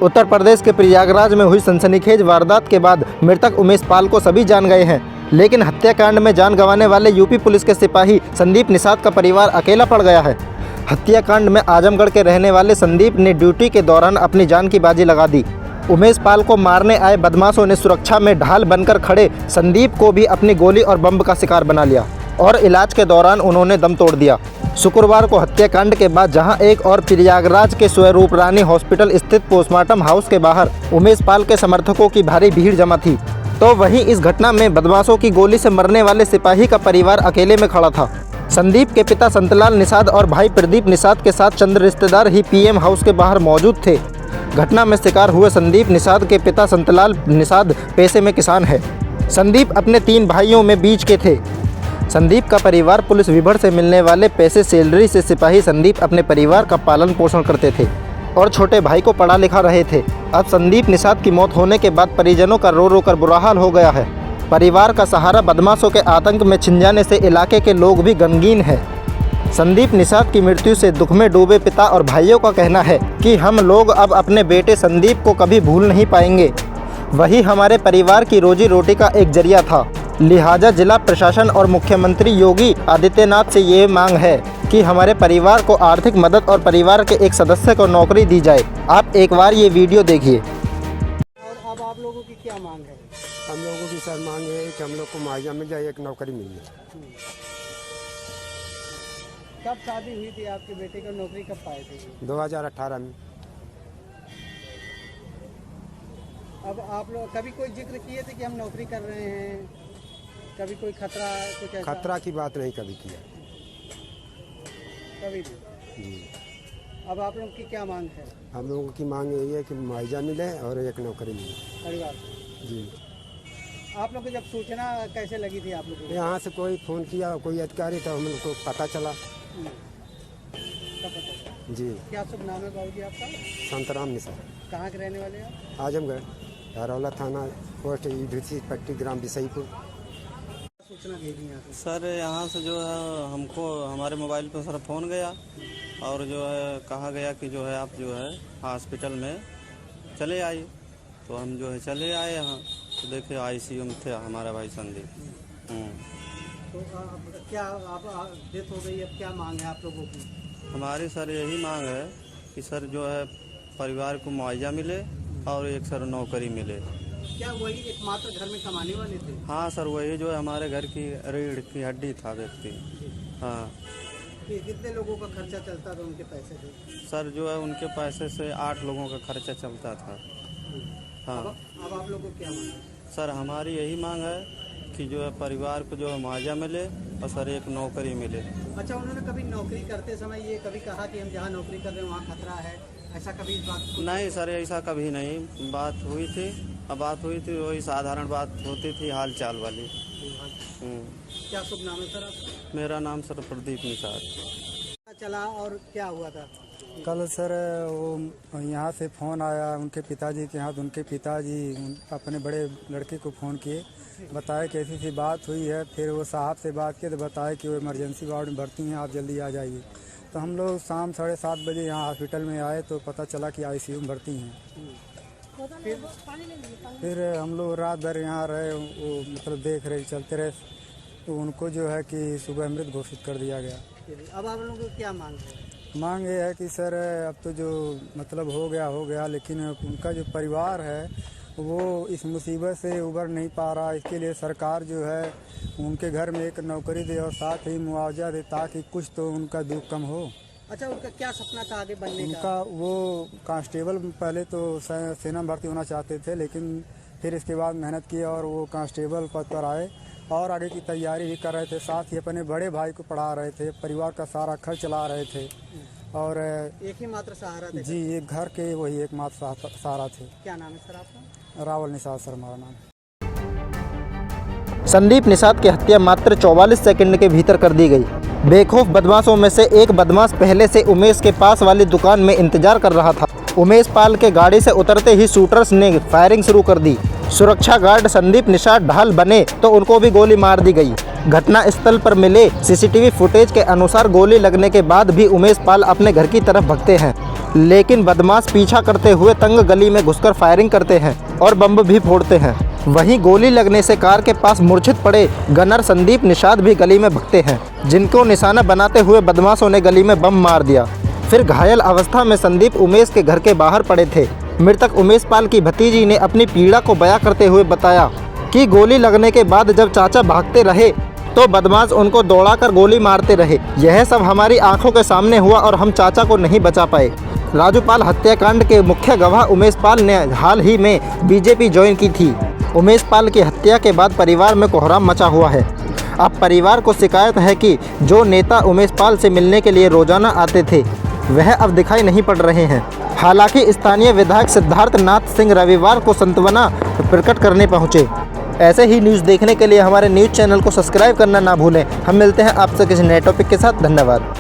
उत्तर प्रदेश के प्रयागराज में हुई सनसनीखेज वारदात के बाद मृतक उमेश पाल को सभी जान गए हैं, लेकिन हत्याकांड में जान गंवाने वाले यूपी पुलिस के सिपाही संदीप निषाद का परिवार अकेला पड़ गया है। हत्याकांड में आजमगढ़ के रहने वाले संदीप ने ड्यूटी के दौरान अपनी जान की बाजी लगा दी। उमेश पाल को मारने आए बदमाशों ने सुरक्षा में ढाल बनकर खड़े संदीप को भी अपनी गोली और बम का शिकार बना लिया और इलाज के दौरान उन्होंने दम तोड़ दिया। शुक्रवार को हत्याकांड के बाद जहां एक और प्रयागराज के स्वरूप रानी हॉस्पिटल स्थित पोस्टमार्टम हाउस के बाहर उमेश पाल के समर्थकों की भारी भीड़ जमा थी, तो वहीं इस घटना में बदमाशों की गोली से मरने वाले सिपाही का परिवार अकेले में खड़ा था। संदीप के पिता संतलाल निषाद और भाई प्रदीप निषाद के साथ चंद रिश्तेदार ही पीएम हाउस के बाहर मौजूद थे। घटना में शिकार हुए संदीप निषाद के पिता संतलाल निषाद पेशे में किसान है। संदीप अपने 3 भाइयों में बीच के थे। संदीप का परिवार पुलिस विभाग से मिलने वाले पैसे सैलरी से सिपाही संदीप अपने परिवार का पालन पोषण करते थे और छोटे भाई को पढ़ा लिखा रहे थे। अब संदीप निषाद की मौत होने के बाद परिजनों का रो रो कर बुरा हाल हो गया है। परिवार का सहारा बदमाशों के आतंक में छिन जाने से इलाके के लोग भी गमगीन हैं। संदीप निषाद की मृत्यु से दुख में डूबे पिता और भाइयों का कहना है कि हम लोग अब अपने बेटे संदीप को कभी भूल नहीं पाएंगे। वही हमारे परिवार की रोजी रोटी का एक जरिया था। लिहाजा जिला प्रशासन और मुख्यमंत्री योगी आदित्यनाथ से ये मांग है कि हमारे परिवार को आर्थिक मदद और परिवार के एक सदस्य को नौकरी दी जाए। आप एक बार ये वीडियो देखिए। और अब आप लोगों की क्या मांग है? हम लोगों की सर मांग है कि हम लोग को मुआवजा मिल जाए, एक नौकरी मिल जाए। कब शादी हुई थी आपके बेटे को, नौकरी कब पाए थे? 2018 में। अब आप लोग कभी कोई जिक्र किए थे कि हम नौकरी कर रहे हैं? कभी कोई खतरा कुछ ऐसा? खतरा की बात नहीं कभी किया। कभी नहीं। जी। अब आप लोगों की क्या मांग है? हम लोगों की मांग यही है कि मुआवजा मिले और एक नौकरी मिले परिवार जी। आप लोग को जब सूचना कैसे लगी थी आप लोगों को? यहाँ से कोई फ़ोन किया, कोई अधिकारी, तो हम लोग को पता चला। कब पता चला? जी। क्या शुभ नाम है बाबूजी आपका? संतराम निषाद। कहाँ के रहने वाले हैं? आजमगढ़, हरौला थाना, पोस्ट ईडीसी पट्टी, ग्राम बिसईपुर। सूचना भेजी यहाँ से? सर यहाँ से जो है हमको हमारे मोबाइल पर सर फ़ोन गया और जो है कहा गया कि जो है आप जो है हॉस्पिटल में चले आइए। तो हम जो है चले आए यहाँ, तो देखे आईसीयू में थे हमारा भाई संदीप। तो क्या आप डेथ हो गई, अब क्या मांग है आप लोगों की? हमारी सर यही मांग है कि सर जो है परिवार को मुआवजा मिले और एक सर नौकरी मिले। क्या वही एकमात्र घर में कमाने वाले थे? हाँ सर, वही जो है हमारे घर की रीढ़ की हड्डी था व्यक्ति। हाँ। कितने लोगों का खर्चा चलता था उनके पैसे से? सर जो है उनके पैसे से 8 लोगों का खर्चा चलता था। हाँ। अब आप लोगों को क्या मांग है? सर हमारी यही मांग है कि जो है परिवार को जो है मुआवजा मिले और सर एक नौकरी मिले। अच्छा, उन्होंने कभी नौकरी करते समय ये कभी कहा कि हम जहाँ नौकरी कर रहे हैं वहाँ खतरा है, ऐसा कभी इस बात को? नहीं सर, ऐसा कभी नहीं बात हुई थी। अब बात हुई थी वही साधारण बात होती थी, हाल चाल वाली। क्या शुभ नाम है सर आपका? मेरा नाम सर प्रदीप निषाद। चला और क्या हुआ था? कल सर वो यहाँ से फ़ोन आया उनके पिताजी के यहाँ, तो उनके पिताजी अपने बड़े लड़के को फ़ोन किए, बताया कि ऐसी सी बात हुई है। फिर वो साहब से बात किए तो बताया कि वो इमरजेंसी वार्ड में भर्ती हैं, आप जल्दी आ जाइए। तो हम लोग शाम 7:30 बजे यहाँ हॉस्पिटल में आए तो पता चला कि आईसीयू में भर्ती हैं। फिर हम लोग रात भर यहाँ रहे, वो मतलब देख रहे चलते रहे, तो उनको जो है कि सुबह मृत घोषित कर दिया गया। अब आप लोगों को क्या मांग है? मांग ये है कि सर अब तो जो मतलब हो गया, लेकिन उनका जो परिवार है वो इस मुसीबत से उबर नहीं पा रहा। इसके लिए सरकार जो है उनके घर में एक नौकरी दे और साथ ही मुआवजा दे, ताकि कुछ तो उनका दुख कम हो। अच्छा, उनका क्या सपना था आगे बनने का? उनका वो कांस्टेबल पहले तो सेना में भर्ती होना चाहते थे, लेकिन फिर इसके बाद मेहनत की और वो कांस्टेबल पद पर आए और आगे की तैयारी भी कर रहे थे। साथ ही अपने बड़े भाई को पढ़ा रहे थे, परिवार का सारा खर्च चला रहे थे और एक ही मात्र सहारा थे? जी, एक घर के वही एकमात्र सहारा थे। क्या नाम है सर आपका? रावल निषाद सर हमारा नाम। संदीप निषाद की हत्या मात्र 44 सेकंड के भीतर कर दी गई। बेखौफ बदमाशों में से एक बदमाश पहले से उमेश के पास वाली दुकान में इंतजार कर रहा था। उमेश पाल के गाड़ी से उतरते ही शूटर्स ने फायरिंग शुरू कर दी। सुरक्षा गार्ड संदीप निषाद ढाल बने तो उनको भी गोली मार दी गई। घटना स्थल पर मिले सीसीटीवी फुटेज के अनुसार गोली लगने के बाद भी उमेश पाल अपने घर की तरफ भागते हैं। लेकिन बदमाश पीछा करते हुए तंग गली में घुसकर फायरिंग करते हैं और बम भी फोड़ते हैं। वहीं गोली लगने से कार के पास मूर्छित पड़े गनर संदीप निषाद भी गली में भगते हैं, जिनको निशाना बनाते हुए बदमाशों ने गली में बम मार दिया। फिर घायल अवस्था में संदीप उमेश के घर के बाहर पड़े थे। मृतक उमेश पाल की भतीजी ने अपनी पीड़ा को बयां करते हुए बताया कि गोली लगने के बाद जब चाचा भागते रहे तो बदमाश उनको दौड़ाकर गोली मारते रहे। यह सब हमारी आंखों के सामने हुआ और हम चाचा को नहीं बचा पाए। राजू पाल हत्याकांड के मुख्य गवाह उमेश पाल ने हाल ही में बीजेपी ज्वाइन की थी। उमेश पाल की हत्या के बाद परिवार में कोहराम मचा हुआ है। अब परिवार को शिकायत है कि जो नेता उमेश पाल से मिलने के लिए रोजाना आते थे वह अब दिखाई नहीं पड़ रहे हैं। हालांकि स्थानीय विधायक सिद्धार्थ नाथ सिंह रविवार को सांत्वना प्रकट करने पहुंचे। ऐसे ही न्यूज़ देखने के लिए हमारे न्यूज़ चैनल को सब्सक्राइब करना ना भूलें। हम मिलते हैं आपसे किसी नए टॉपिक के साथ। धन्यवाद।